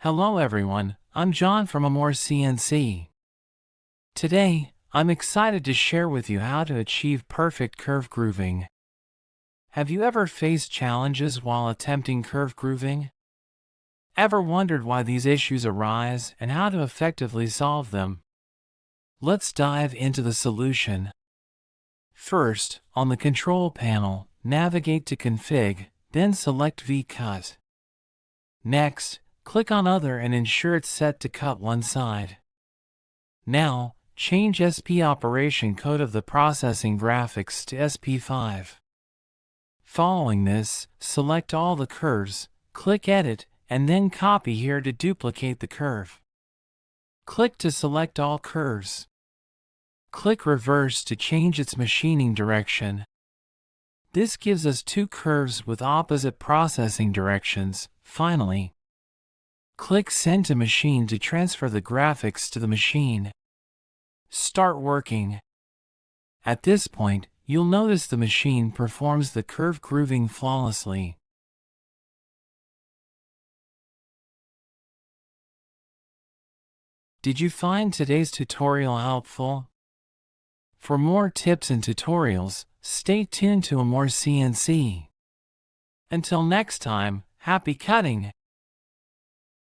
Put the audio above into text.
Hello everyone, I'm John from Amore CNC. Today, I'm excited to share with you how to achieve perfect curve grooving. Have you ever faced challenges while attempting curve grooving? Ever wondered why these issues arise and how to effectively solve them? Let's dive into the solution. First, on the control panel, navigate to Config, then select V-Cut. Next, click on Other and ensure it's set to cut one side. Now, change SP operation code of the processing graphics to SP5. Following this, select all the curves, click Edit, and then copy here to duplicate the curve. Click to select all curves. Click Reverse to change its machining direction. This gives us two curves with opposite processing directions. Finally, click Send to Machine to transfer the graphics to the machine. Start working. At this point, you'll notice the machine performs the curve grooving flawlessly. Did you find today's tutorial helpful? For more tips and tutorials, stay tuned to Amore CNC. Until next time, happy cutting!